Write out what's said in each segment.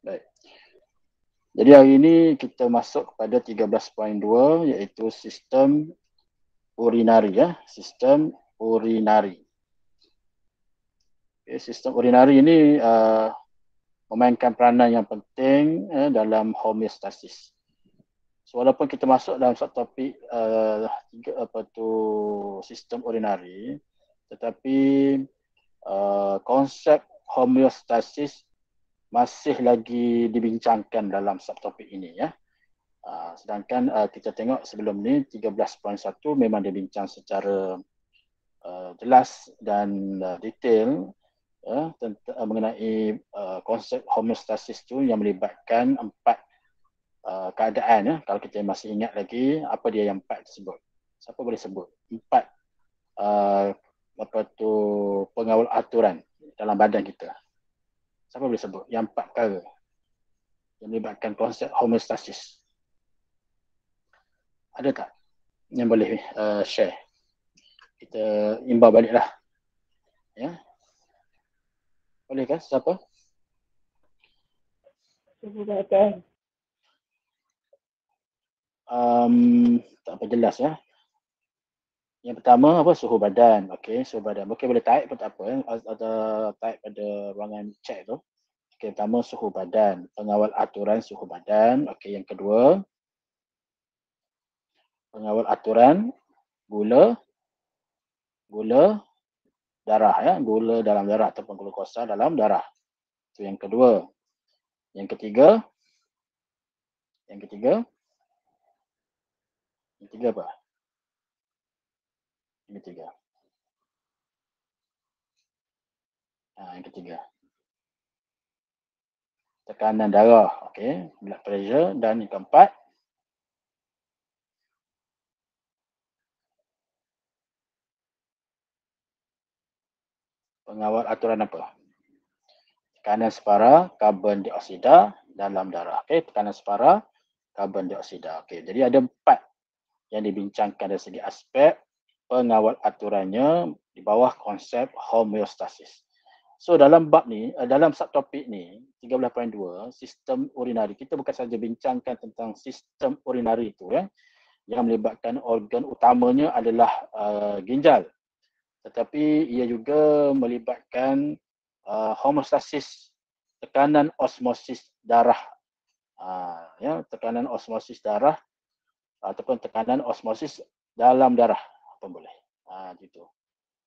Baik. Jadi hari ini kita masuk kepada 13.2 iaitu sistem urinari ya, sistem urinari. Okay, sistem urinari ini memainkan peranan yang penting dalam homeostasis. So, walaupun kita masuk dalam satu topik sistem urinari, tetapi konsep homeostasis masih lagi dibincangkan dalam subtopik ini ya. Sedangkan kita tengok sebelum ni 13.1 memang dibincang secara jelas dan detail mengenai konsep homeostasis tu yang melibatkan 4 keadaan ya. Kalau kita masih ingat lagi apa dia yang 4 tersebut. Siapa boleh sebut? 4 pengawal aturan dalam badan kita. Siapa boleh sebut? Yang 4 perkara yang melibatkan konsep homeostasis. Ada tak yang boleh share? Kita imbau baliklah. Ya. Boleh kan? Siapa? Suhu badan. Tak apa jelas ya. Yang pertama apa? Suhu badan. Okey, suhu badan. Okey, boleh type pun tak apa. Ada type pada ruangan chat tu. Okey, pertama suhu badan. Pengawal aturan suhu badan. Okey, yang kedua pengawal aturan gula darah ya, gula dalam darah ataupun glukosa dalam darah. Itu yang kedua. Yang ketiga apa? Yang ketiga. Tekanan darah, okey, blood pressure, dan yang keempat pengawal aturan apa? Tekanan separa karbon dioksida dalam darah. Okey, tekanan separa karbon dioksida. Okey, jadi ada 4 yang dibincangkan dari segi aspek pengawal aturannya di bawah konsep homeostasis. So dalam bab ni, dalam subtopik ni 13.2 sistem urinari, kita bukan saja bincangkan tentang sistem urinari itu ya, yang melibatkan organ utamanya adalah ginjal, tetapi ia juga melibatkan homeostasis, tekanan osmosis darah, ya, tekanan osmosis darah ataupun tekanan osmosis dalam darah pun boleh. Gitu.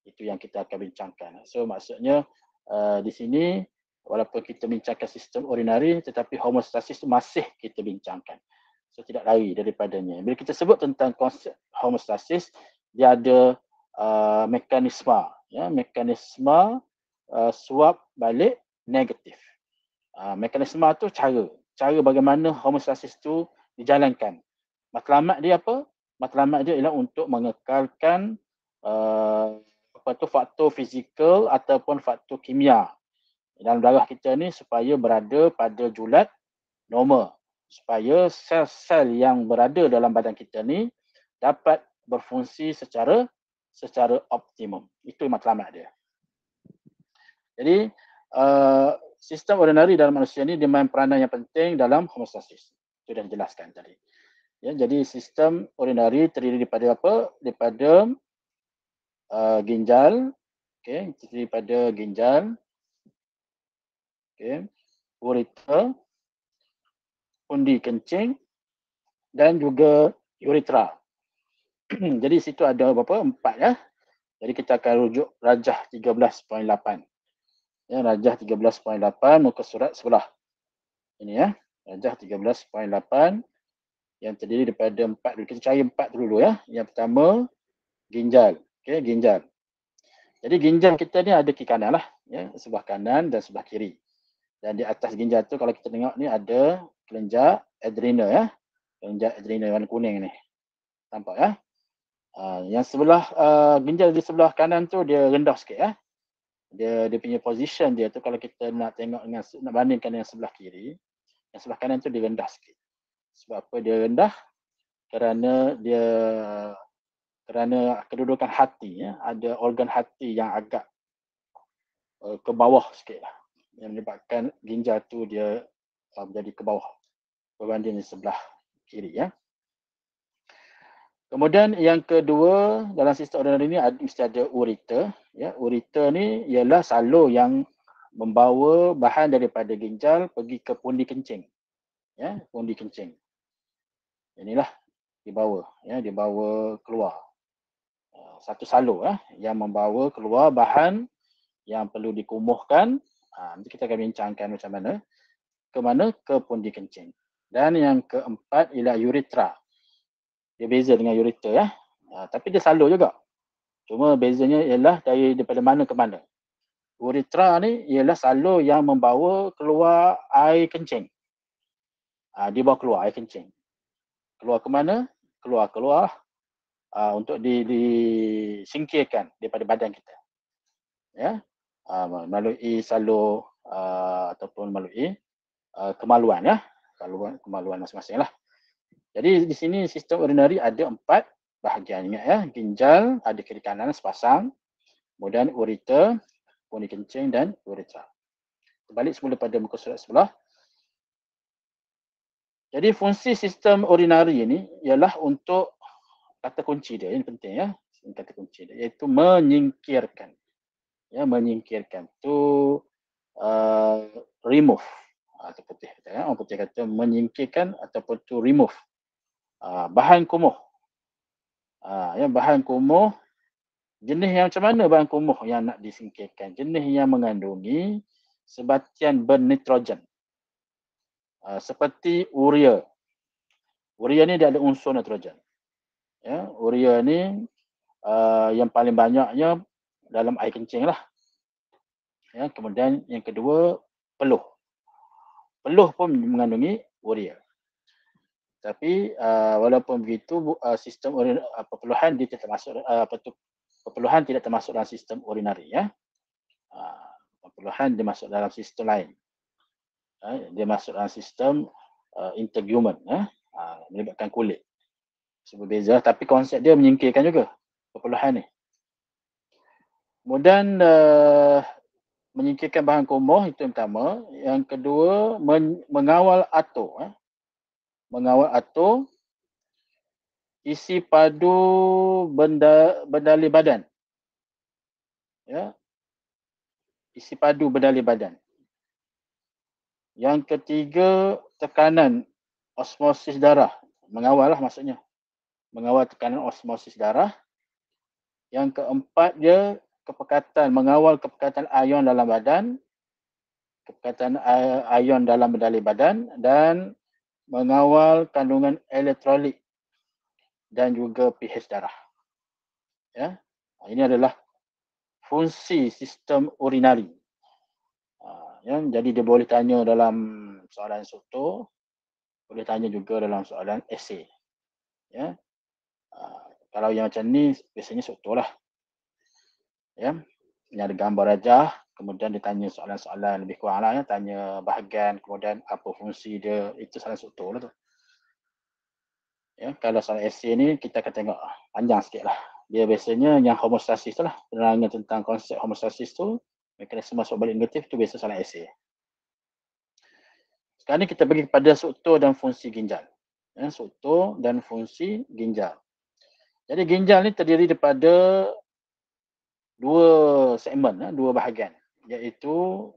Itu yang kita akan bincangkan. So maksudnya di sini walaupun kita bincangkan sistem urinari, tetapi homeostasis masih kita bincangkan. So tidak lari daripadanya. Bila kita sebut tentang konsep homeostasis, dia ada mekanisme, ya, mekanisme suap balik negatif. Mekanisme tu cara bagaimana homeostasis tu dijalankan. Matlamat dia apa? Matlamat dia ialah untuk mengekalkan faktor fizikal ataupun faktor kimia dalam darah kita ni supaya berada pada julat normal, supaya sel-sel yang berada dalam badan kita ni dapat berfungsi secara optimum. Itu matlamat dia. Jadi sistem urinari dalam manusia ni dia main peranan yang penting dalam homeostasis. Itu dah dijelaskan tadi. Ya, jadi sistem urinari terdiri daripada apa? Daripada ginjal, okey, terdiri daripada ginjal, okey, ureter, undi kencing dan juga uretra. Jadi situ ada berapa? 4 ya. Jadi kita akan rujuk rajah 13.8. Ya, rajah 13.8 muka surat sebelah. Ini ya, rajah 13.8 yang terdiri daripada 4. Kita cari 4 dulu ya. Yang pertama ginjal. Okey, ginjal. Jadi ginjal kita ni ada kiri kanan lah, ya, sebelah kanan dan sebelah kiri. Dan di atas ginjal tu kalau kita tengok ni ada kelenjar adrenal ya. Kelenjar adrenal warna kuning ni. Nampak ya? Yang sebelah ginjal di sebelah kanan tu dia rendah sikit ya. Dia punya position dia tu kalau kita nak tengok dengan nak bandingkan dengan sebelah kiri, yang sebelah kanan tu dia rendah sikit. Sebab apa dia rendah? Kerana kedudukan hati ya, ada organ hati yang agak ke bawah sikit lah, yang menyebabkan ginjal tu dia menjadi ke bawah berbanding sebelah kiri ya. Kemudian yang kedua dalam sistem ordinary ni mesti ada ureter ya. Ureter ni ialah salur yang membawa bahan daripada ginjal pergi ke pundi kencing. Ya, pundi kencing. Inilah dibawa ya, dibawa keluar. Satu salur yang membawa keluar bahan yang perlu dikumuhkan. Nanti kita akan bincangkan macam mana ke pundi kencing. Dan yang keempat ialah uretra. Dia beza dengan ureter ya. Tapi dia salur juga. Cuma bezanya ialah daripada mana ke mana. Uretra ni ialah salur yang membawa keluar air kencing. Dia bawa keluar air kencing. Keluar ke mana? Keluar untuk disingkirkan daripada badan kita. Ya. Melalui salur ataupun melalui kemaluan ya. Kemaluan masing-masing lah. Jadi di sini sistem urinari ada 4 bahagian ingat ya. Ginjal ada kiri kanan sepasang. Kemudian ureter, pundi kencing dan uretra. Balik semula pada muka surat sebelah. Jadi fungsi sistem urinari ini ialah untuk kata kunci dia, ini penting ya. Kata kunci dia iaitu menyingkirkan. Ya, menyingkirkan. To remove. Atau putih kata ya. Orang putih kata menyingkirkan ataupun to remove. Bahan kumuh. Ya, bahan kumuh. Jenis yang macam mana bahan kumuh yang nak disingkirkan? Jenis yang mengandungi sebatian bernitrogen. Seperti urea. Urea ni dia ada unsur nitrogen. Ya, urea ni yang paling banyaknya dalam air kencing lah. Ya, kemudian yang kedua peluh. Peluh pun mengandungi urea. Tapi walaupun begitu sistem perpeluhan dia tidak termasuk perpeluhan tidak termasuk dalam sistem urinari ya. Perpeluhan dia masuk dalam sistem lain. Dia masuk dalam sistem intergumen ya. Melibatkan kulit. Berbeza tapi konsep dia menyingkirkan juga perpeluhan ni. Kemudian menyingkirkan bahan kumuh itu yang pertama. Yang kedua mengawal atur. Mengawal atur isi padu bendali badan. Ya. Isi padu bendali badan. Yang ketiga tekanan osmosis darah. Mengawal lah maksudnya. Mengawal tekanan osmosis darah. Yang keempat dia kepekatan, mengawal kepekatan ion dalam badan. Kepekatan ion dalam bendali badan dan mengawal kandungan elektrolit dan juga pH darah. Ya. Ini adalah fungsi sistem urinari. Ya, jadi dia boleh tanya dalam soalan SOTO, boleh tanya juga dalam soalan esei. Ya. Kalau yang macam ni biasanya SOTO lah. Ya. Ini ada gambar rajah, kemudian dia tanya soalan-soalan lebih kurang lah ya, tanya bahagian, kemudian apa fungsi dia, itu soalan SOTO lah tu. Ya, kalau soalan esei ni kita akan tengok panjang sikit lah. Dia biasanya yang homostasis tu lah, penerangan tentang konsep homostasis tu, mekanisme masuk balik negatif tu biasa soalan esei. Sekarang ni kita pergi kepada struktur dan fungsi ginjal. Ya, struktur dan fungsi ginjal. Jadi ginjal ni terdiri daripada dua segmen, dua bahagian, iaitu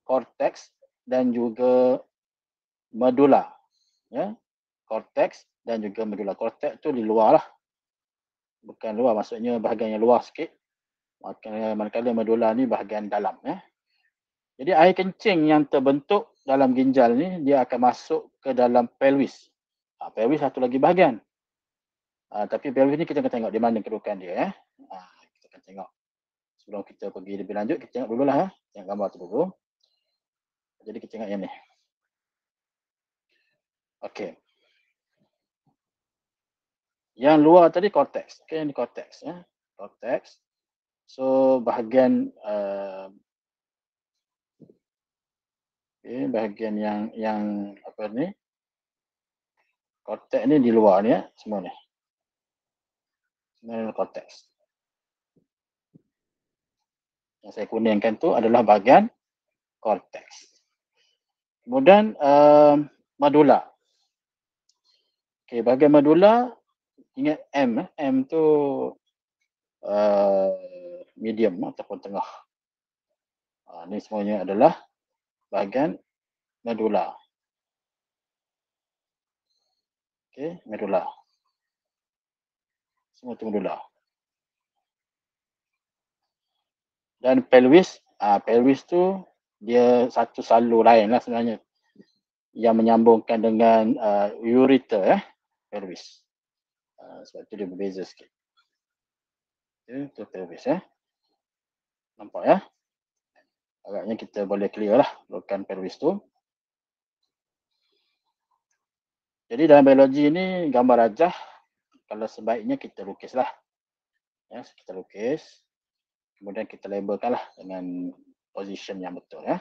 korteks dan juga medula. Ya, korteks dan juga medula. Korteks tu di luar lah. Bukan luar, maksudnya bahagian yang luar sikit. Manakala medula ni bahagian dalam. Ya. Jadi air kencing yang terbentuk dalam ginjal ni, dia akan masuk ke dalam pelvis. Pelvis satu lagi bahagian. Tapi pelvis ni kita akan tengok di mana kedudukan dia. Ya. Kita akan tengok. Sebelum kita pergi lebih lanjut, kita tengok dulu lah. Ya. Tengok gambar tu dulu. Jadi kita tengok yang ni. Okey. Yang luar tadi korteks. Okey, ini korteks. Ya. Korteks. So bahagian bahagian yang apa ni? Korteks ni di luar ni ya, semua ni. Semua korteks. Yang saya kuningkan tu adalah bahagian korteks. Kemudian medula. Okey, bahagian medula, ingat M, M tu medium ataupun tengah. Ni semuanya adalah bahagian medula. Okey, medula. Semua tu medula. Dan pelvis, pelvis tu dia satu salur lain lah sebenarnya yang menyambungkan dengan ureter pelvis. Sebab tu dia berbeza sikit. Okay, tu pelvis nampak ya. Agaknya kita boleh clear lah bukan pelvis tu. Jadi dalam biologi ni gambar rajah kalau sebaiknya kita lukis lah. Ya, kita lukis. Kemudian kita labelkan lah dengan position yang betul ya.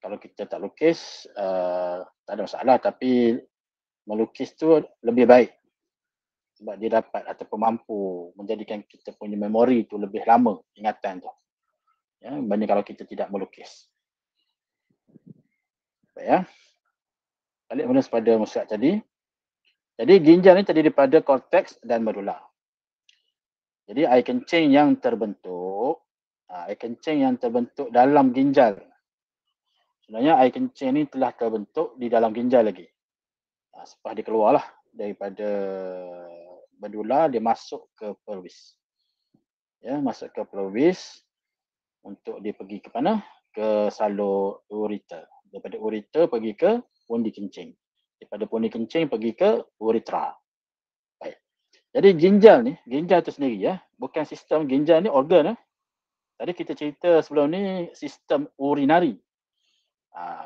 Kalau kita tak lukis, tak ada masalah, tapi melukis tu lebih baik sebab dia dapat ataupun mampu menjadikan kita punya memori tu lebih lama ingatan tu. Ya, berbanding kalau kita tidak melukis. Baik ya. Balik mula pada musyarat tadi. Jadi ginjal ni terdiri daripada korteks dan medula. Jadi air kencing yang terbentuk, dalam ginjal. Sebenarnya air kencing ni telah terbentuk di dalam ginjal lagi. Selepas dia keluarlah daripada medula, dia masuk ke pelvis. Ya, masuk ke pelvis untuk dia pergi ke mana? Ke salur ureter. Daripada ureter pergi ke pundi kencing. Daripada pundi kencing pergi ke uretra. Baik. Jadi ginjal tu sendiri ya, bukan sistem ginjal ni organ Tadi kita cerita sebelum ni sistem urinari.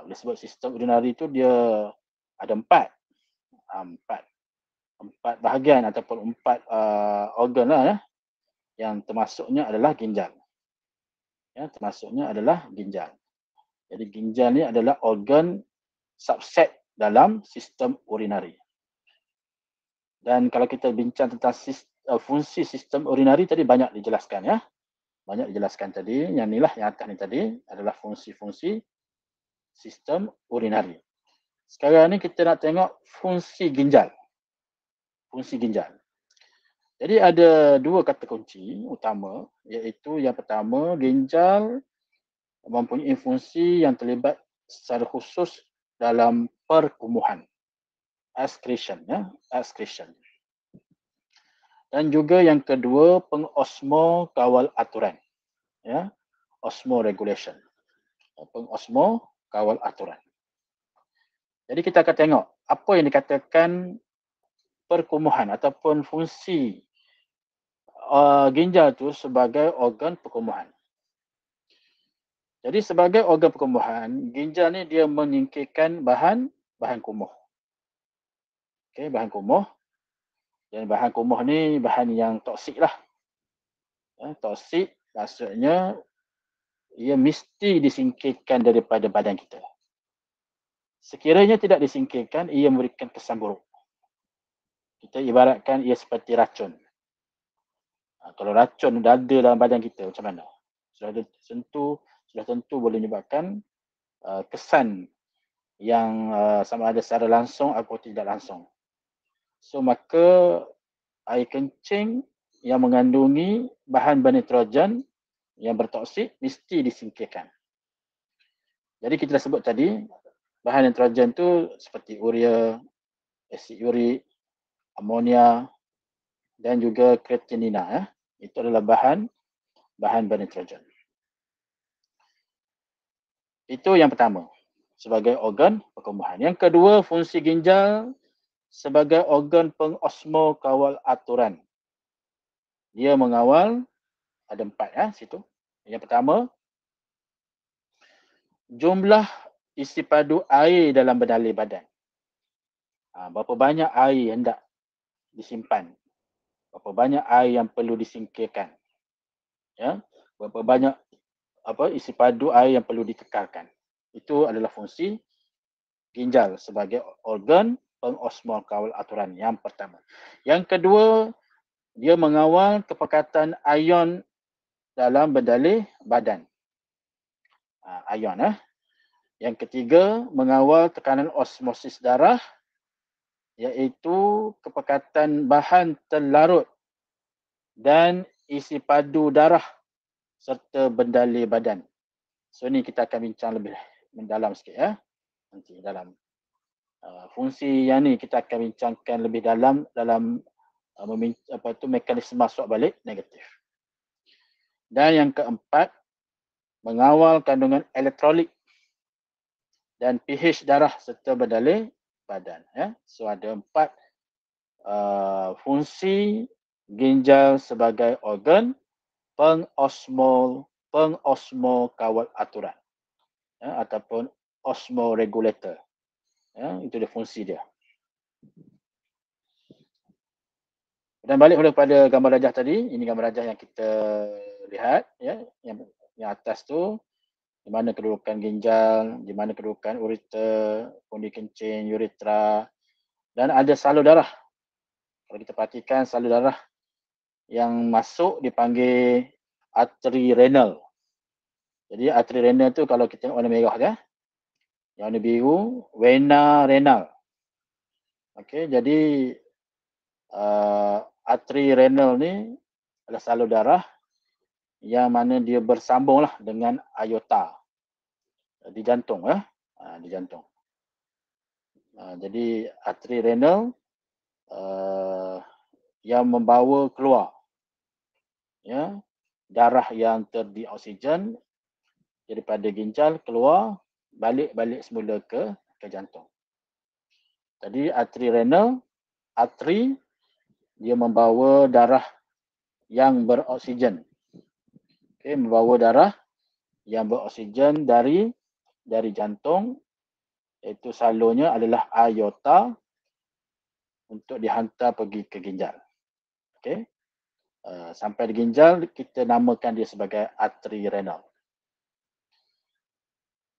Boleh sebut sistem urinari tu dia ada empat bahagian ataupun empat organ lah ya. Yang termasuknya adalah ginjal. Ya, termasuknya adalah ginjal. Jadi ginjal ni adalah organ subset dalam sistem urinari. Dan kalau kita bincang tentang fungsi sistem urinari tadi banyak dijelaskan ya. Banyak dijelaskan tadi. Yang inilah yang atas ni tadi adalah fungsi-fungsi sistem urinari. Sekarang ni kita nak tengok fungsi ginjal. Fungsi ginjal. Jadi ada dua kata kunci utama, iaitu yang pertama, ginjal mempunyai fungsi yang terlibat secara khusus dalam perkumuhan. Excretion ya, excretion. Dan juga yang kedua, pengosmo kawal aturan. Ya, osmoregulation. Pengosmo kawal aturan. Jadi kita akan tengok apa yang dikatakan perkumuhan ataupun fungsi ginjal tu sebagai organ perkumuhan. Jadi sebagai organ perkumuhan, ginjal ni dia menyingkirkan bahan kumuh. Okey, bahan kumuh. Dan bahan kumuh ni bahan yang toksik lah. Toksik maksudnya ia mesti disingkirkan daripada badan kita. Sekiranya tidak disingkirkan, ia memberikan kesan buruk. Kita ibaratkan ia seperti racun. Kalau racun dah ada dalam badan kita, macam mana? Sudah tentu boleh menyebabkan kesan yang sama ada secara langsung atau tidak langsung. So maka air kencing yang mengandungi bahan bernitrogen yang bertoksik mesti disingkirkan. Jadi kita dah sebut tadi, bahan nitrogen tu seperti urea, asid urik, amonia dan juga kreatinina. Itu adalah bahan bernitrogen. Itu yang pertama, sebagai organ perkumuhan. Yang kedua, fungsi ginjal sebagai organ pengosmo kawal aturan. Dia mengawal, ada empat situ. Yang pertama, jumlah isi padu air dalam berdalih badan. Berapa banyak air hendak disimpan. Berapa banyak air yang perlu disingkirkan. Ya, berapa banyak isi padu air yang perlu dikekalkan. Itu adalah fungsi ginjal sebagai organ pengosmo kawal aturan yang pertama. Yang kedua, dia mengawal kepekatan ion dalam berdalih badan. Ion Yang ketiga, mengawal tekanan osmosis darah, iaitu kepekatan bahan terlarut dan isi padu darah serta bendali badan. So ni kita akan bincang lebih mendalam sikit ya. Nanti dalam fungsi yang ni kita akan bincangkan lebih dalam mekanisme masuk balik negatif. Dan yang keempat, mengawal kandungan elektrolit dan pH darah serta bendali badan. Ya. So ada 4 fungsi ginjal sebagai organ pengosmokawal aturan, ya, ataupun osmoregulator. Ya, itu dia fungsi dia. Dan balik kepada gambar rajah tadi, ini gambar rajah yang kita lihat, ya, yang atas tu, di mana kedudukan ginjal, di mana kedudukan ureter, pundi kencing, uretra, dan ada salur darah. Kalau kita perhatikan salur darah yang masuk dipanggil arteri renal. Jadi arteri renal tu kalau kita tengok warna merah ya, yang warna biru, vena renal. Okey, jadi arteri renal ni adalah salur darah yang mana dia bersambunglah dengan aorta di jantung ya, di jantung. Jadi arteri renal yang membawa keluar ya darah yang terdi oksigen daripada ginjal keluar balik semula ke jantung. Jadi arteri renal, arteri dia membawa darah yang beroksigen. Okey, membawa darah yang beroksigen dari jantung, iaitu salurnya adalah aorta untuk dihantar pergi ke ginjal. Okey. Sampai di ginjal kita namakan dia sebagai arteri renal.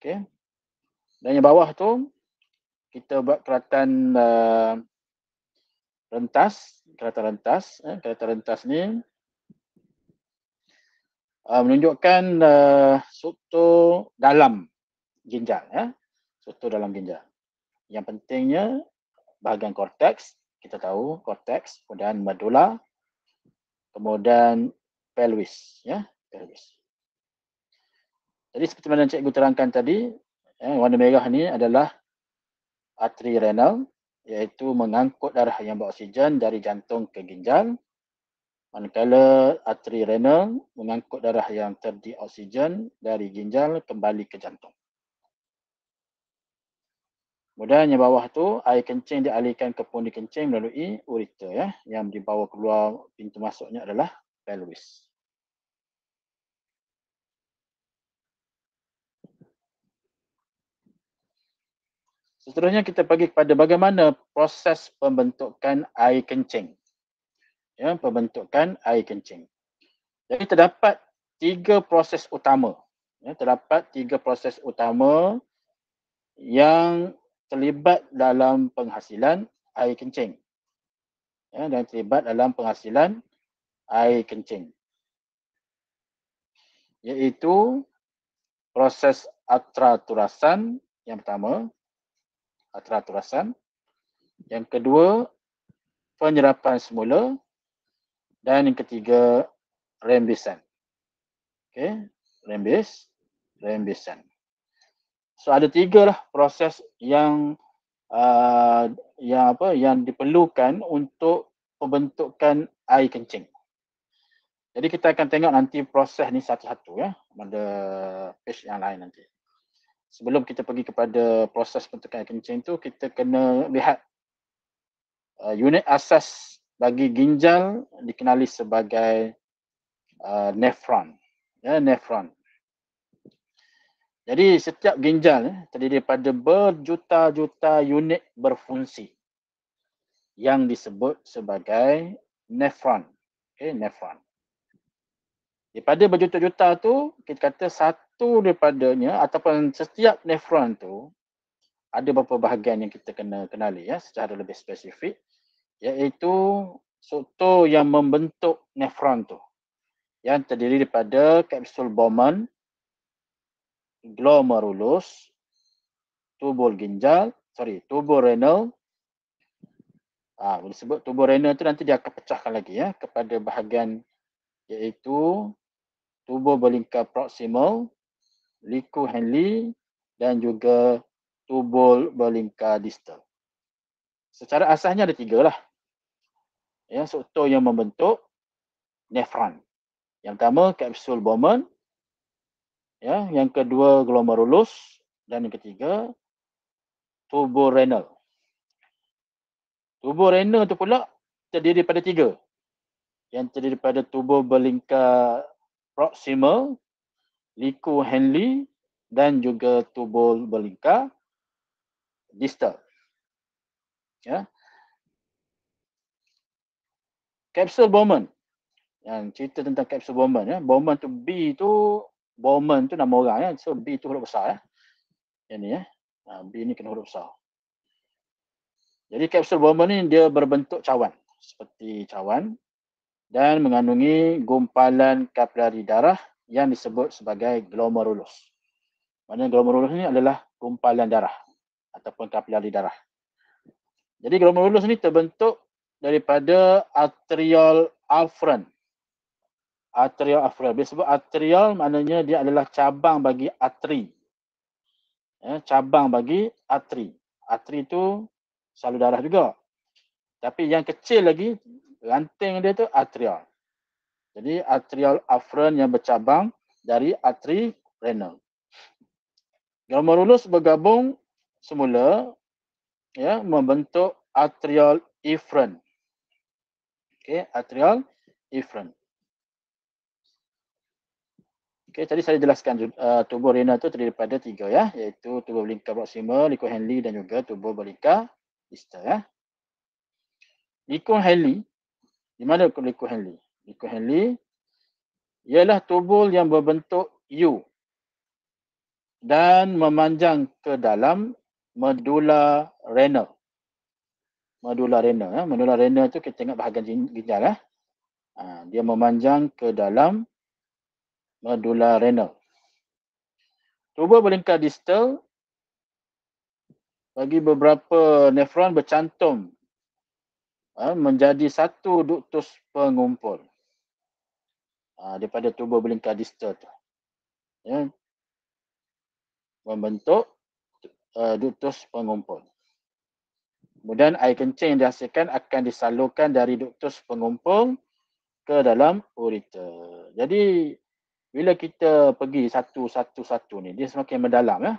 Okey. Dan yang bawah tu kita buat keratan rentas. Keratan rentas ni menunjukkan struktur dalam ginjal ya. Struktur dalam ginjal. Yang pentingnya bahagian korteks, kita tahu korteks, kemudian medula, kemudian pelvis ya, pelvis. Jadi seperti mana cikgu terangkan tadi, warna merah ni adalah arteri renal, iaitu mengangkut darah yang beroksigen dari jantung ke ginjal. Manakala arteri renal mengangkut darah yang terdi oksigen dari ginjal kembali ke jantung. Kemudian yang bawah tu air kencing dialihkan ke pundi kencing melalui ureter ya, yang dibawa keluar pintu masuknya adalah pelvis. Seterusnya kita pergi kepada bagaimana proses pembentukan air kencing. Ya, pembentukan air kencing. Jadi terdapat 3 proses utama. Ya, terdapat 3 proses utama yang terlibat dalam penghasilan air kencing. Ya, dan terlibat dalam penghasilan air kencing. Iaitu proses ultraturasan yang pertama, ultraturasan. Yang kedua, penyerapan semula. Dan yang ketiga, rembesan. Okey, rembesan. So ada 3 lah proses yang diperlukan untuk pembentukan air kencing. Jadi kita akan tengok nanti proses ni satu-satu ya, pada page yang lain nanti. Sebelum kita pergi kepada proses pembentukan air kencing tu, kita kena lihat unit asas bagi ginjal dikenali sebagai nefron. Ya, nefron. Jadi setiap ginjal terdiri daripada berjuta-juta unit berfungsi yang disebut sebagai nefron. Okey, nefron. Daripada berjuta-juta tu, kita kata satu daripadanya ataupun setiap nefron tu ada beberapa bahagian yang kita kena kenali ya secara lebih spesifik, iaitu struktur yang membentuk nefron tu, yang terdiri daripada kapsul Bowman, glomerulus, tubul ginjal, tubul renal. Boleh sebut tubul renal tu nanti dia akan pecahkan lagi ya kepada bahagian iaitu tubul berlingkar proximal, liku Henle dan juga tubul berlingkar distal. Secara asasnya ada 3 lah. Ya, struktur yang membentuk nefron. Yang pertama kapsul Bowman, ya, yang kedua glomerulus dan yang ketiga tubul renal. Tubul renal tu pula terdiri pada 3. Yang terdiri pada tubul berlingkar proximal, liku Henle dan juga tubul berlingkar distal. Ya. Kapsul Bowman. Yang cerita tentang kapsul Bowman ya. Bowman tu B tu Bowman tu nama orang ya. So B tu huruf besar ya. Yang ni ya. B ni kena huruf besar. Jadi kapsul Bowman ni dia berbentuk cawan, seperti cawan dan mengandungi gumpalan kapilari darah yang disebut sebagai glomerulus. Mana glomerulus ni adalah gumpalan darah ataupun kapilari darah. Jadi glomerulus ni terbentuk daripada arterial afferent. Arterial afferent. Bila sebut arterial maknanya dia adalah cabang bagi arteri. Ya, cabang bagi arteri. Arteri itu salur darah juga. Tapi yang kecil lagi, ranting dia tu arterial. Jadi arterial afferent yang bercabang dari arteri renal. Glomerulus bergabung semula ya membentuk arterial efferent. Okey, arterial efferent. Okey, tadi saya jelaskan tubul renal itu terdiri daripada 3 ya, iaitu tubul berlingkar proximal, liku Henle dan juga tubul berlingkar distal ya. Liku Henle, di mana liku Henle? Liku Henle ialah tubul yang berbentuk U dan memanjang ke dalam medula renal. Medula renal ya. Medula renal tu kita tengok bahagian ginjal ya. Dia memanjang ke dalam medula renal. Tubul berlingkar distal bagi beberapa nefron bercantum menjadi satu duktus pengumpul daripada tubul berlingkar distal tu. Ya. Membentuk duktus pengumpul. Kemudian air kencing yang dihasilkan akan disalurkan dari duktus pengumpul ke dalam ureter. Jadi bila kita pergi satu ni, dia semakin mendalam ya.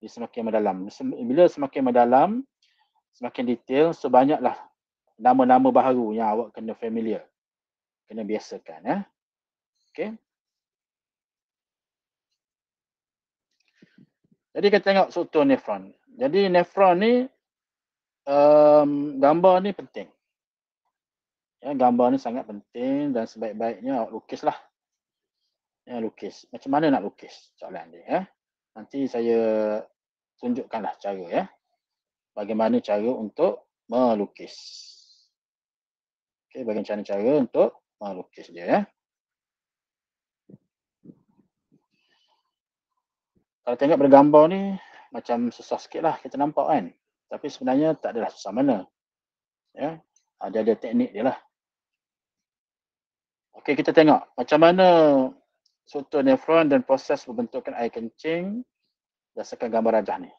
Dia semakin mendalam. Bila semakin mendalam, semakin detail, sebanyaklah nama-nama baru yang awak kena familiar. Kena biasakan ya. Okey. Jadi kita tengok struktur nefron. Jadi nefron ni gambar ni penting. Ya, gambar ni sangat penting dan sebaik-baiknya awak lukislah. Ya, lukis. Macam mana nak lukis soalan dia ya. Nanti saya tunjukkanlah cara ya. Bagaimana cara untuk melukis. Okey, bagaimana cara untuk melukis dia ya. Kalau tengok bergambar ni macam susah sikitlah kita nampak kan. Tapi sebenarnya tak adalah susah mana. Ya. Dia ada teknik dia lah. Okey, kita tengok macam mana struktur nefron dan proses pembentukan air kencing berdasarkan gambar rajah ni.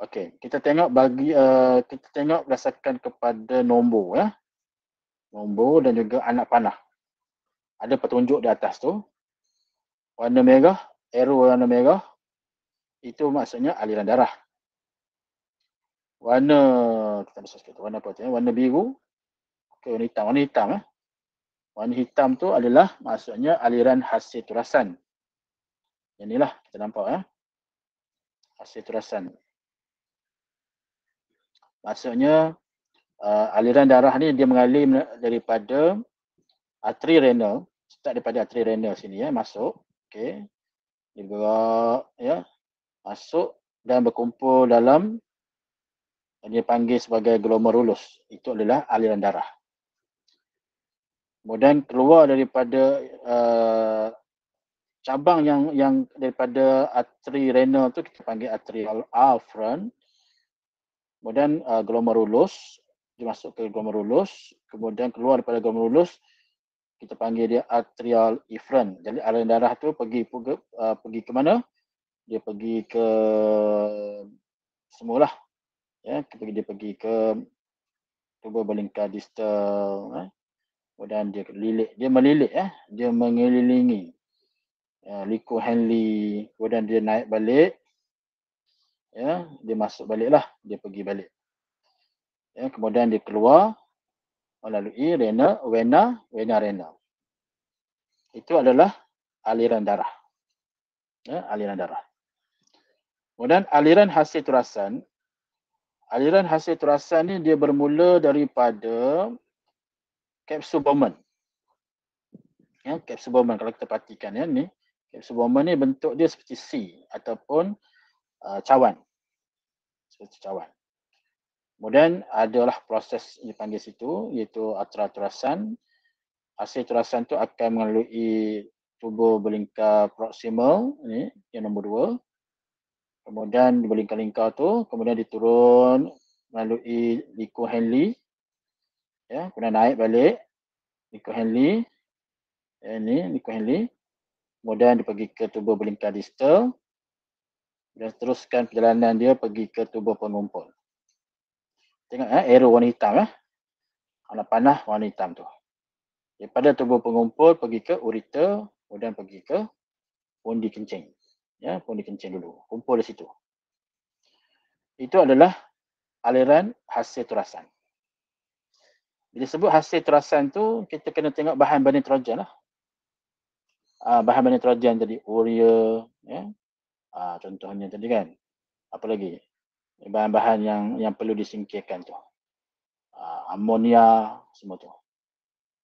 Okey, kita tengok berdasarkan kepada nombor ya. Nombor dan juga anak panah. Ada petunjuk di atas tu. Warna merah, arrow warna merah itu maksudnya aliran darah. Warna kita bisa sikit warna apa tu ya? Warna biru. Okey, warna hitam ya. Warna hitam tu adalah maksudnya aliran hasil turasan. Yang inilah kita nampak ya. Hasil turasan. Maksudnya aliran darah ni dia mengalir daripada arteri renal, start daripada arteri renal sini ya, masuk. Okey. Dia bergerak ya, masuk dan berkumpul dalam yang dia panggil sebagai glomerulus. Itu adalah aliran darah. Kemudian keluar daripada cabang yang daripada arteri renal tu kita panggil arterial afferent. Kemudian glomerulus, dia masuk ke glomerulus, kemudian keluar daripada glomerulus kita panggil dia arterial efferent. Jadi aliran darah tu pergi ke mana? Dia pergi ke semualah, ya, dia pergi ke tubuh belingkar distal, kemudian dia melilit, dia mengelilingi liku Henle, kemudian dia naik balik, ya, dia masuk baliklah, dia pergi balik, ya, kemudian dia keluar melalui vena renal. Itu adalah aliran darah, ya, aliran darah. Kemudian aliran hasil turasan ni dia bermula daripada kapsul Bowman. Ya, kapsul Bowman kalau kita perhatikan, ya, ni kapsul Bowman ni bentuk dia seperti C ataupun cawan. Seperti cawan. Kemudian adalah proses yang dipanggil situ, iaitu atera turasan. Hasil turasan tu akan melalui tubuh belingkar proximal, ni yang nombor 2. Kemudian di belingkar-lingkar tu, kemudian diturun melalui liku Henle, ya, kemudian naik balik liku Henle, ya, ni liku Henle. Kemudian dia pergi ke tubuh belingkar distal dan teruskan perjalanan dia pergi ke tubuh pengumpul. Tengok, arrow warna hitam, warna panah warna hitam tu. Daripada tubuh pengumpul pergi ke ureter, kemudian pergi ke pundi kencing. Ya, pundi kencing dulu. Kumpul di situ. Itu adalah aliran hasil turasan. Bila sebut hasil turasan tu, kita kena tengok bahan bernitrogen lah. Bahan bernitrogen tadi, urea, ya. Contohnya tadi kan. Apa lagi? Bahan-bahan yang perlu disingkirkan tu. Amonia, semua tu.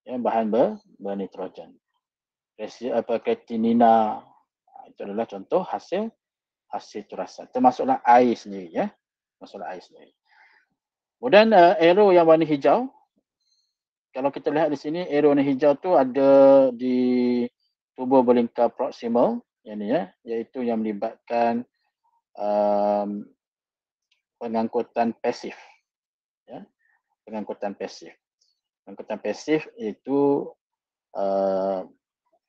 Ya, bahan bernitrogen. Kreatinina, itu adalah contoh hasil turasan. Termasuklah air sendiri, ya. Termasuklah air sendiri. Kemudian arrow yang warna hijau. Kalau kita lihat di sini, arrow warna hijau tu ada di tubuh belingkar proximal, yang ni, ya, iaitu yang melibatkan pengangkutan pasif. Ya. Pengangkutan pasif. Pengangkutan pasif itu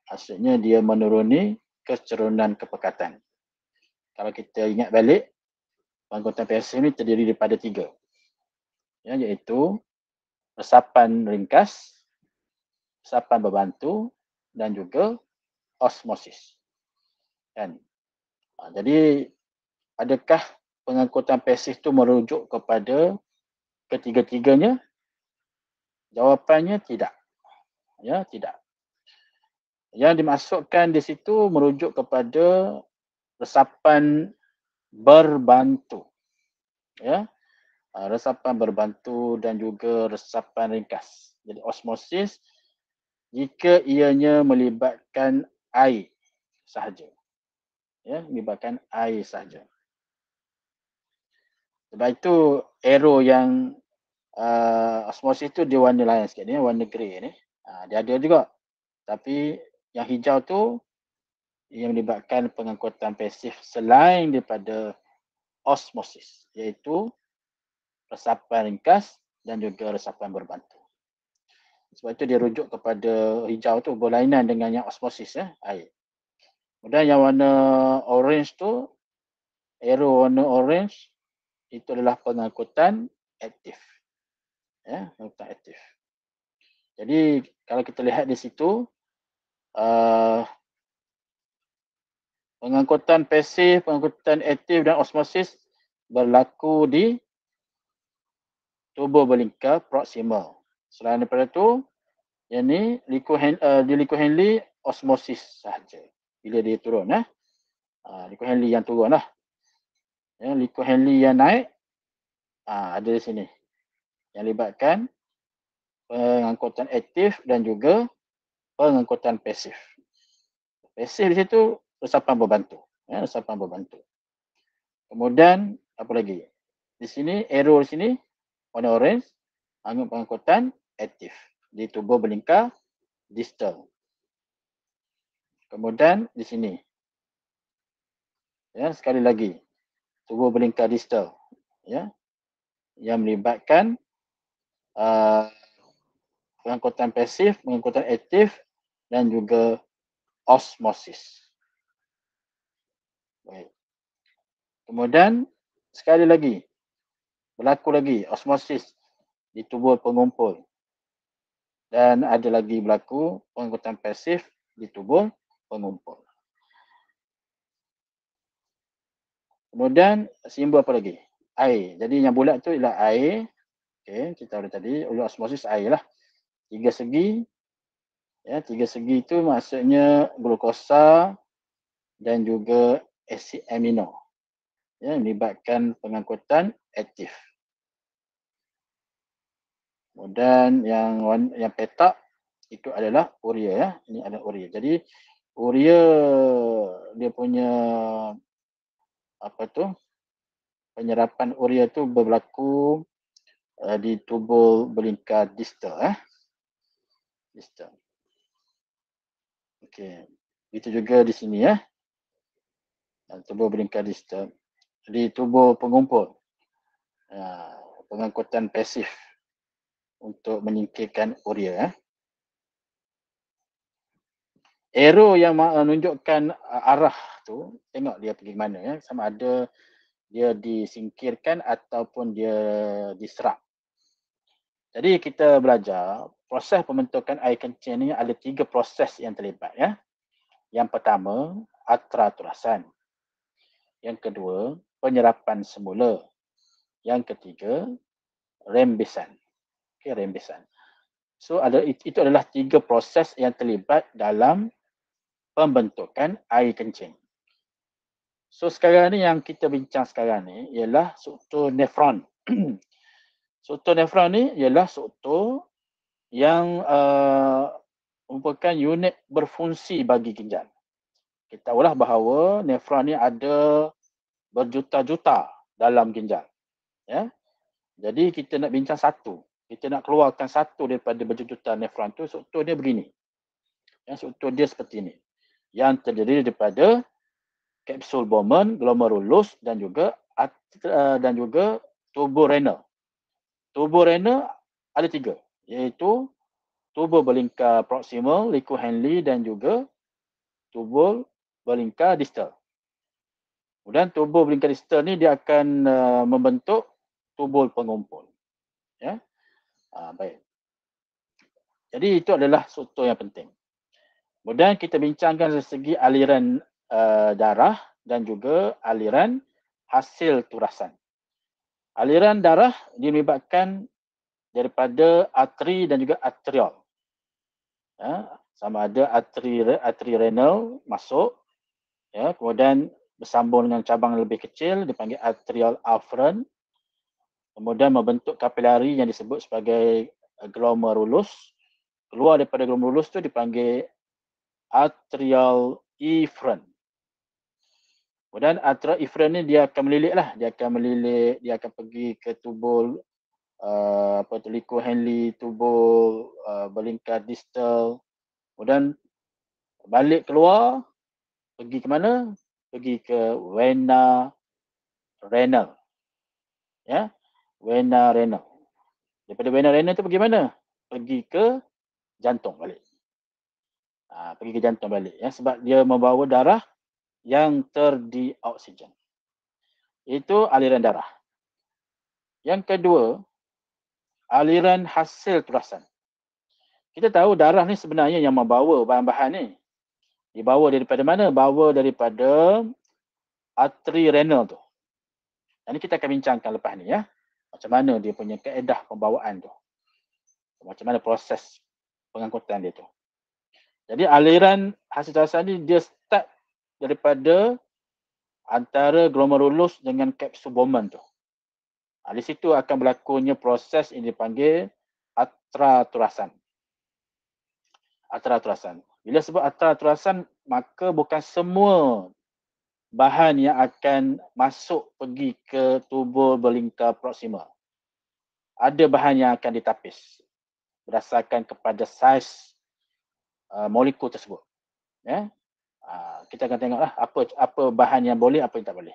maksudnya dia menuruni kecerunan kepekatan. Kalau kita ingat balik, pengangkutan pasif ini terdiri daripada 3. Ya, iaitu resapan ringkas, resapan berbantu dan juga osmosis. Kan? Jadi adakah pengangkutan pasif itu merujuk kepada ketiga-tiganya? Jawapannya tidak. Ya, tidak. Yang dimasukkan di situ merujuk kepada resapan berbantu. Ya. Resapan berbantu dan juga resapan ringkas. Jadi osmosis jika ianya melibatkan air sahaja. Ya, melibatkan air sahaja. Sebab itu arrow yang osmosis itu dia warna lain sikit ni, warna grey ni. Dia ada juga. Tapi yang hijau tu yang melibatkan pengangkutan pasif selain daripada osmosis, iaitu resapan ringkas dan juga resapan berbantu. Sebab itu dia rujuk kepada hijau tu berlainan dengan yang osmosis, ya, air. Kemudian yang warna orange tu, arrow warna orange, itu adalah pengangkutan aktif. Ya, pengangkutan aktif. Jadi kalau kita lihat di situ, pengangkutan pasif, pengangkutan aktif dan osmosis berlaku di tubuh belingkar proximal. Selain daripada itu, yang ni di liku Henle osmosis sahaja. Bila dia turun, liku Henle yang turun lah. Ya, liku Henle yang naik, ada di sini. Yang libatkan pengangkutan aktif dan juga pengangkutan pasif. Pasif di situ resapan berbantu. Ya, resapan berbantu. Kemudian, apa lagi? Di sini, arrow di sini, warna orange, pengangkutan aktif di tubuh belingkar distal. Kemudian di sini, ya, sekali lagi, tubuh belingkar distal, ya, yang melibatkan pengangkutan pasif, pengangkutan aktif dan juga osmosis. Baik. Kemudian sekali lagi, berlaku lagi osmosis di tubuh pengumpul. Dan ada lagi berlaku pengangkutan pasif di tubuh pengumpul. Kemudian simbol apa lagi? Air. Jadi yang bulat tu ialah air. Okey, kita tahu tadi oleh osmosis air lah. Tiga segi. Ya, tiga segi itu maksudnya glukosa dan juga asid amino. Ya, melibatkan pengangkutan aktif. Kemudian yang petak itu adalah urea, ya. Ini adalah urea. Jadi urea dia punya apa tu? Penyerapan urea tu berlaku di tubuh belingkar distal, distal. Okey. Itu juga di sini, ya. Tubuh belingkar distal. Di tubuh pengumpul. Pengangkutan pasif untuk menyingkirkan urea, ya. Arrow yang menunjukkan arah tu, tengok dia pergi mana, ya. Sama ada dia disingkirkan ataupun dia diserap. Jadi kita belajar proses pembentukan air kencing ni ada 3 proses yang terlibat, ya. Yang pertama, atraturasan. Yang kedua, penyerapan semula. Yang ketiga, rembesan. Okey, rembesan. So itu adalah 3 proses yang terlibat dalam pembentukan air kencing. So sekarang ni yang kita bincang sekarang ni ialah struktur nefron. Struktur nefron ni ialah struktur yang merupakan unit berfungsi bagi ginjal. Kita tahulah bahawa nefron ni ada berjuta-juta dalam ginjal. Ya. Jadi kita nak bincang satu. Kita nak keluarkan satu daripada berjuta-juta nefron tu, struktur dia begini. Ya, struktur dia seperti ini. Yang terdiri daripada kapsul Bowman, glomerulus dan juga tubuh renal. Tubuh renal ada 3, iaitu tubuh belingkar proximal, liku Henle dan juga tubuh belingkar distal. Kemudian tubuh belingkar distal ni dia akan membentuk tubuh pengumpul. Ya. Baik. Jadi itu adalah struktur yang penting. Kemudian kita bincangkan dari segi aliran darah dan juga aliran hasil turasan. Aliran darah melibatkan daripada arteri dan juga arteriol. Ya, sama ada arteri renal masuk, ya, kemudian bersambung dengan cabang lebih kecil dipanggil arterial afferent, kemudian membentuk kapilari yang disebut sebagai glomerulus. Keluar daripada glomerulus tu dipanggil arterial efferent. Kemudian arterial efferent ni dia akan melilit lah, dia akan pergi ke tubuh liku Henle, tubuh belingkar distal. Kemudian balik keluar, pergi ke mana? Pergi ke vena renal. Ya, vena renal. Daripada vena renal tu pergi mana? Pergi ke jantung balik. Pergi ke jantung balik, ya, sebab dia membawa darah yang terdioksigen. Itu aliran darah. Yang kedua, aliran hasil turasan. Kita tahu darah ni sebenarnya yang membawa bahan-bahan ni. Dibawa daripada mana? Bawa daripada arteri renal tu. Dan ini kita akan bincangkan lepas ni, ya. Macam mana dia punya kaedah pembawaan tu. Macam mana proses pengangkutan dia tu. Jadi aliran hasil turasan ni dia start daripada antara glomerulus dengan kapsul Bowman tu. Di situ akan berlakunya proses yang dipanggil atraturasan. Atraturasan. Bila sebut atraturasan, maka bukan semua bahan yang akan masuk pergi ke tubuh belingkar proximal. Ada bahan yang akan ditapis berdasarkan kepada saiz molekul tersebut. Ya. kita akan tengoklah apa bahan yang boleh, apa yang tak boleh.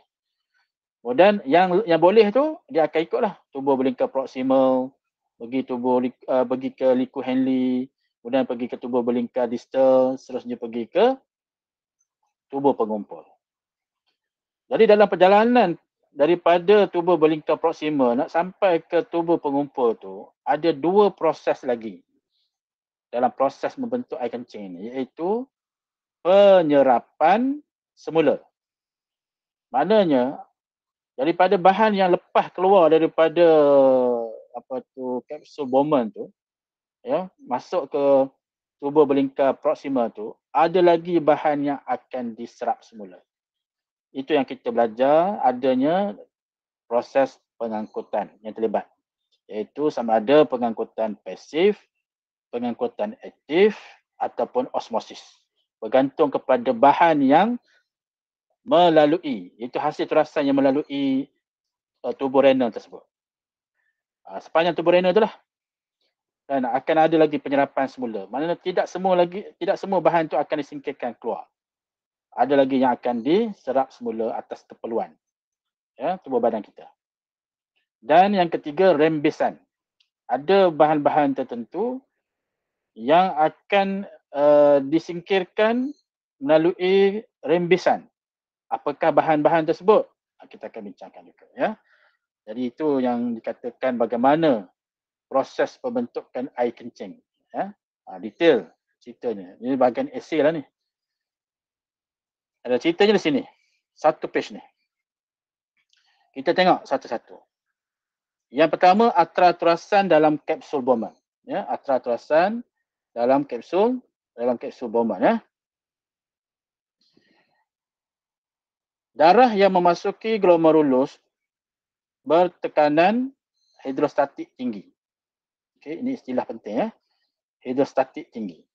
Kemudian yang boleh tu dia akan ikutlah tubuh belingkar proximal, pergi ke liku Henle, kemudian pergi ke tubuh belingkar distal, seterusnya pergi ke tubuh pengumpul. Jadi dalam perjalanan daripada tubuh belingkar proximal nak sampai ke tubuh pengumpul tu, ada 2 proses lagi dalam proses membentuk air kencing ni, iaitu penyerapan semula. Maknanya daripada bahan yang lepas keluar daripada kapsul Bowman tu, ya, masuk ke tubuh belingkar proximal tu, ada lagi bahan yang akan diserap semula. Itu yang kita belajar, adanya proses pengangkutan yang terlibat, iaitu sama ada pengangkutan pasif, pengangkutan aktif ataupun osmosis, bergantung kepada bahan yang melalui, itu hasil terasan yang melalui tubuh renal tersebut. Sepanjang tubuh renal itulah, dan akan ada lagi penyerapan semula. Maknanya tidak semua bahan itu akan disingkirkan keluar. Ada lagi yang akan diserap semula atas keperluan, ya, tubuh badan kita. Dan yang ketiga, rembesan. Ada bahan-bahan tertentu yang akan disingkirkan melalui rembesan. Apakah bahan-bahan tersebut? Kita akan bincangkan juga, ya. Jadi itu yang dikatakan bagaimana proses pembentukan air kencing, ya. Detail ceritanya. Ini bahagian esei lah ni. Ada ceritanya di sini. Satu page ni. Kita tengok satu-satu. Yang pertama, atraturasan dalam kapsul Bowman. Ya, atraturasan dalam kapsul Bowman, ya. Darah yang memasuki glomerulus bertekanan hidrostatik tinggi. Okey, ini istilah penting, ya. Hidrostatik tinggi.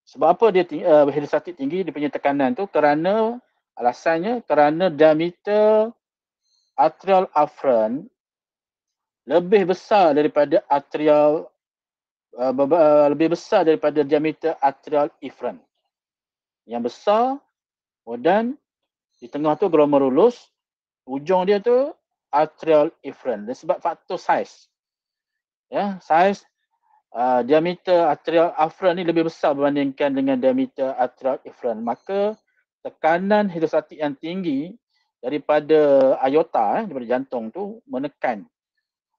Sebab apa dia hidrostatik tinggi, dia punya tekanan tu? Alasannya kerana diameter atrial afferent lebih besar daripada diameter atrial efferent. Yang besar, dan di tengah tu glomerulus, ujung dia tu atrial efferent. Dan sebab faktor saiz, ya, saiz diameter atrial afferent ni lebih besar berbandingkan dengan diameter atrial efferent, maka tekanan hidrostatik yang tinggi daripada aorta, daripada jantung tu menekan,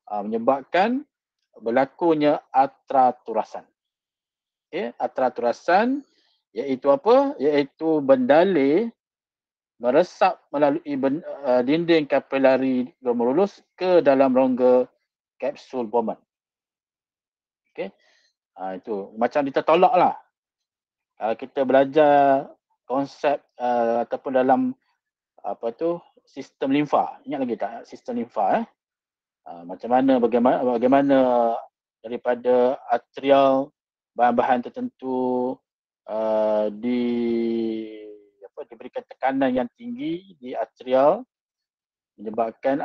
menyebabkan berlakunya atraturasan. Okay, atraturasan iaitu apa? Iaitu bendalih meresap melalui dinding kapilari glomerulus ke dalam rongga kapsul Bowman. Okay. Itu macam ditolak lah. Kita belajar konsep ataupun dalam sistem limfa. Ingat lagi tak sistem limfa? Macam mana, bagaimana daripada atrial, bahan-bahan tertentu diberikan tekanan yang tinggi di atrial, menyebabkan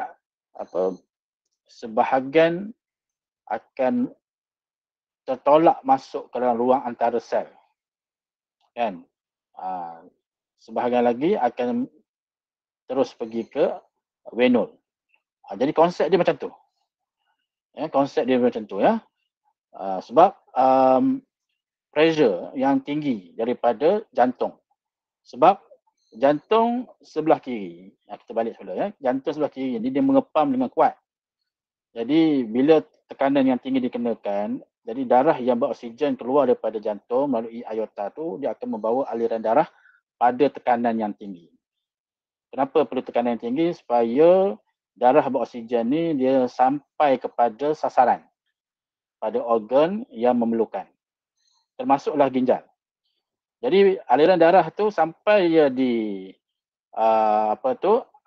sebahagian akan tertolak masuk ke dalam ruang antara sel, kan? Sebahagian lagi akan terus pergi ke venul. Jadi konsep dia macam tu. Ya, konsep dia macam tu, ya. Sebab pressure yang tinggi daripada jantung. Sebab jantung sebelah kiri, kita balik semula, ya. Jantung sebelah kiri ni dia mengepam dengan kuat. Jadi bila tekanan yang tinggi dikenakan, jadi darah yang beroksigen keluar daripada jantung melalui aorta tu, dia akan membawa aliran darah pada tekanan yang tinggi. Kenapa perlu tekanan yang tinggi? Supaya darah beroksigen ni dia sampai kepada sasaran, pada organ yang memerlukan, termasuklah ginjal. Jadi aliran darah tu sampai dia di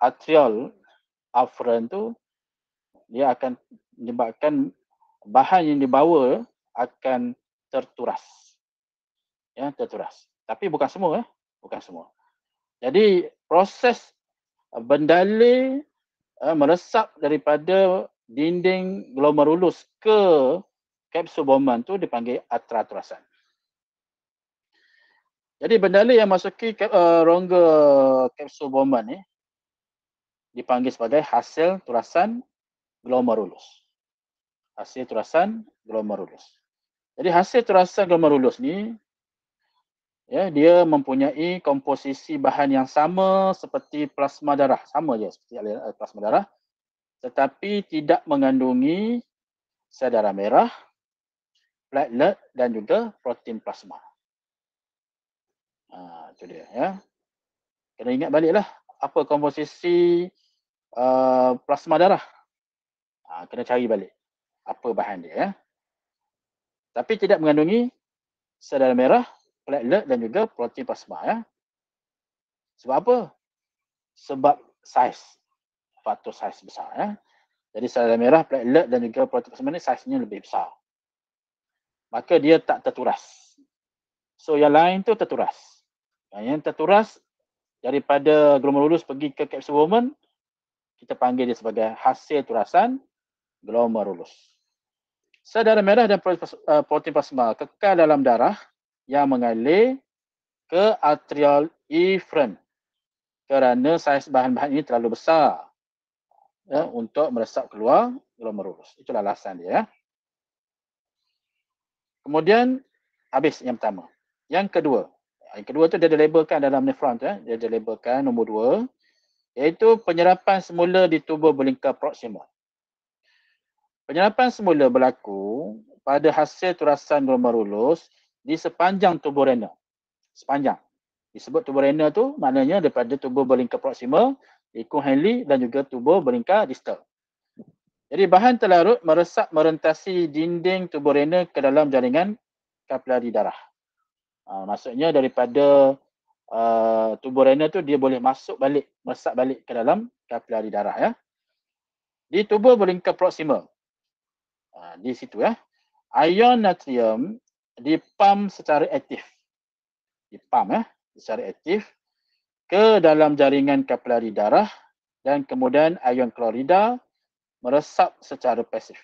atrial afferent tu, dia akan menyebabkan bahan yang dibawa akan terturas. Ya, terturas. Tapi bukan semua, bukan semua. Jadi proses bendalih meresap daripada dinding glomerulus ke kapsul Bowman tu dipanggil atraturasan. Jadi benda yang masuki rongga kapsul Bowman ni dipanggil sebagai hasil turasan glomerulus. Hasil turasan glomerulus. Jadi hasil turasan glomerulus ni ya, dia mempunyai komposisi bahan yang sama seperti plasma darah, sama je seperti plasma darah, tetapi tidak mengandungi sel darah merah, platelet dan juga protein plasma. Itu dia ya. Kena ingat baliklah apa komposisi plasma darah. Kena cari balik apa bahan dia ya. Tapi tidak mengandungi sel darah merah, platelet dan juga protein plasma ya. Sebab apa? Sebab saiz. Faktor saiz besar ya. Jadi sel darah merah, platelet dan juga protein plasma ni saiznya lebih besar. Maka dia tak terturas. So yang lain tu terturas. Yang terturas daripada glomerulus pergi ke kapsul Bowman, kita panggil dia sebagai hasil turasan glomerulus. Sel darah merah dan protein plasma kekal dalam darah yang mengalir ke arterial efferent kerana saiz bahan-bahan ini terlalu besar ya, untuk meresap keluar glomerulus. Itulah alasan dia ya. Kemudian habis yang pertama. Yang kedua tu dia dilabelkan dalam nefron tu ya. Dia dilabelkan nombor 2 iaitu penyerapan semula di tubuh belingkar proksimal. Penyerapan semula berlaku pada hasil turasan glomerulus di sepanjang tubuh renal. Sepanjang. Disebut tubuh renal tu maknanya daripada tubuh belingkar proksimal, liku Henle dan juga tubuh belingkar distal. Jadi bahan terlarut meresap merentasi dinding tubuh renal ke dalam jaringan kapilari darah. Maksudnya daripada tubuh renal tu dia boleh masuk balik, meresap balik ke dalam kapilari darah ya. Di tubuh belingkar proksimal. Di situ ya. Ion natrium dipam secara aktif. Dipam ya, secara aktif ke dalam jaringan kapilari darah dan kemudian ion klorida meresap secara pasif.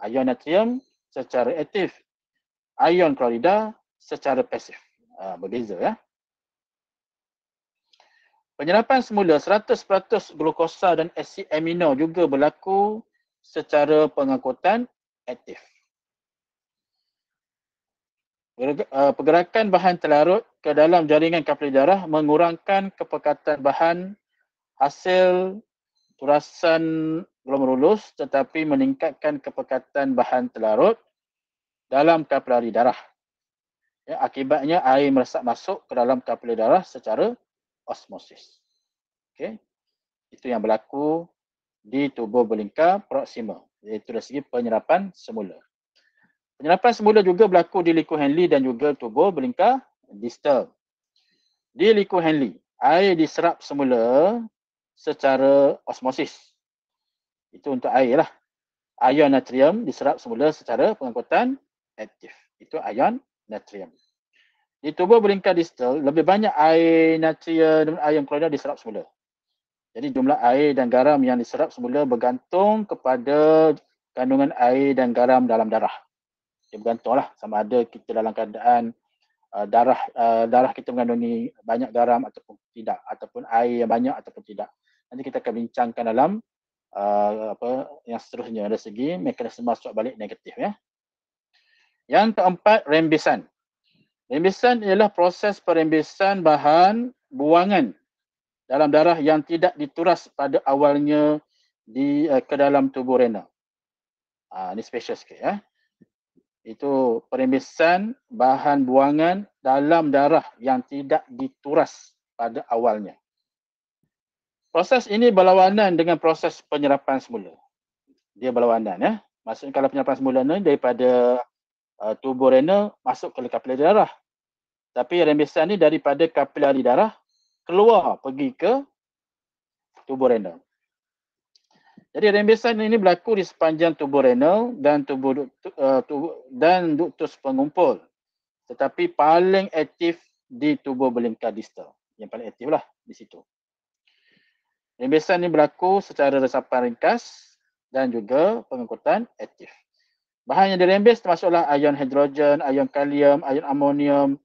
Ion natrium secara aktif, ion klorida secara pasif. Berbeza ya. Penyerapan semula 100% glukosa dan asid amino juga berlaku secara pengangkutan aktif. Pergerakan bahan terlarut ke dalam jaringan kapilari darah mengurangkan kepekatan bahan hasil turasan glomerulus tetapi meningkatkan kepekatan bahan terlarut dalam kapilari darah. Ya, akibatnya air meresap masuk ke dalam kapilari darah secara osmosis. Okay. Itu yang berlaku di tubuh belingkar proksimal, iaitu dari segi penyerapan semula. Penyerapan semula juga berlaku di liku Henle dan juga tubuh belingkar distal. Di liku Henle, air diserap semula secara osmosis. Itu untuk air lah. Ion natrium diserap semula secara pengangkutan aktif. Itu ion natrium. Di tubuh belingkar distal, lebih banyak air natrium dan ion klorida diserap semula. Jadi jumlah air dan garam yang diserap semula bergantung kepada kandungan air dan garam dalam darah. Dia bergantunglah sama ada kita dalam keadaan darah kita mengandungi banyak garam ataupun tidak, ataupun air yang banyak ataupun tidak. Nanti kita akan bincangkan dalam yang seterusnya dari segi mekanisme masuk balik negatif ya. Yang keempat, rembesan. Rembesan ialah proses perembesan bahan buangan dalam darah yang tidak dituras pada awalnya ke dalam tubuh renal. Ini special sikit ya. Itu perembesan bahan buangan dalam darah yang tidak dituras pada awalnya. Proses ini berlawanan dengan proses penyerapan semula. Dia berlawanan ya. Maksudnya kalau penyerapan semula ni daripada tubuh renal masuk ke kapilari darah. Tapi rembesan ni daripada kapilari darah keluar pergi ke tubuh renal. Jadi rembesan ini berlaku di sepanjang tubuh renal dan duktus pengumpul. Tetapi paling aktif di tubuh belingkar distal. Yang paling aktif lah di situ. Rembesan ini berlaku secara resapan ringkas dan juga pengangkutan aktif. Bahan yang dirembes termasuklah ion hidrogen, ion kalium, ion amonium,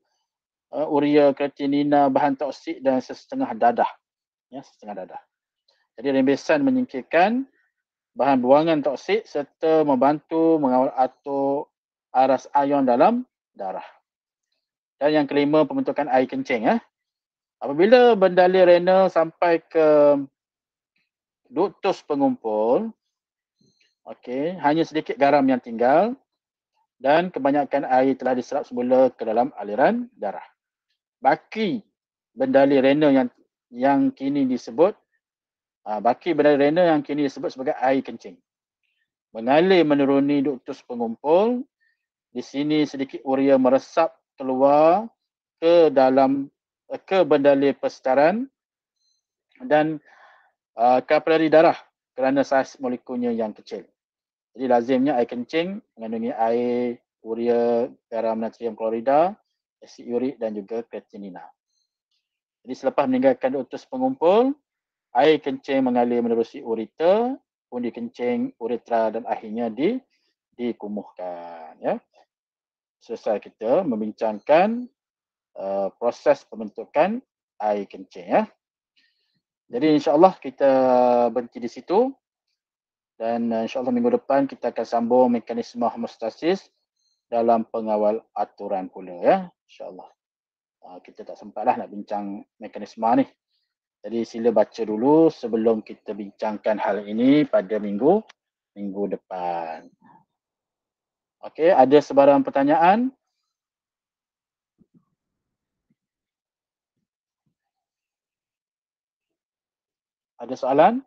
urea, kreatinina, bahan toksik dan setengah dadah. Ya, setengah dadah. Jadi rembesan menyingkirkan bahan buangan toksik serta membantu mengawal atur aras ion dalam darah. Dan yang kelima, pembentukan air kencing. Apabila bendali renal sampai ke duktus pengumpul, okey, hanya sedikit garam yang tinggal dan kebanyakan air telah diserap semula ke dalam aliran darah. Baki bendali renal yang kini disebut sebagai air kencing. Mengalir menuruni duktus pengumpul, di sini sedikit urea meresap keluar ke bendali persedaran dan kapilari darah kerana saiz molekulnya yang kecil. Jadi lazimnya air kencing mengandungi air, urea, garam natrium klorida, asid urik dan juga kreatinina. Jadi selepas meninggalkan duktus pengumpul, air kencing mengalir menerusi ureter, undi kencing, uretra dan akhirnya dikumuhkan. Ya. Selesai kita membincangkan proses pembentukan air kencing. Ya. Jadi insyaAllah kita berhenti di situ. Dan insyaAllah minggu depan kita akan sambung mekanisme homeostasis dalam pengawal aturan pula. Ya. InsyaAllah. Kita tak sempatlah nak bincang mekanisme ni. Jadi sila baca dulu sebelum kita bincangkan hal ini pada minggu depan. Okey, ada sebarang pertanyaan? Ada soalan?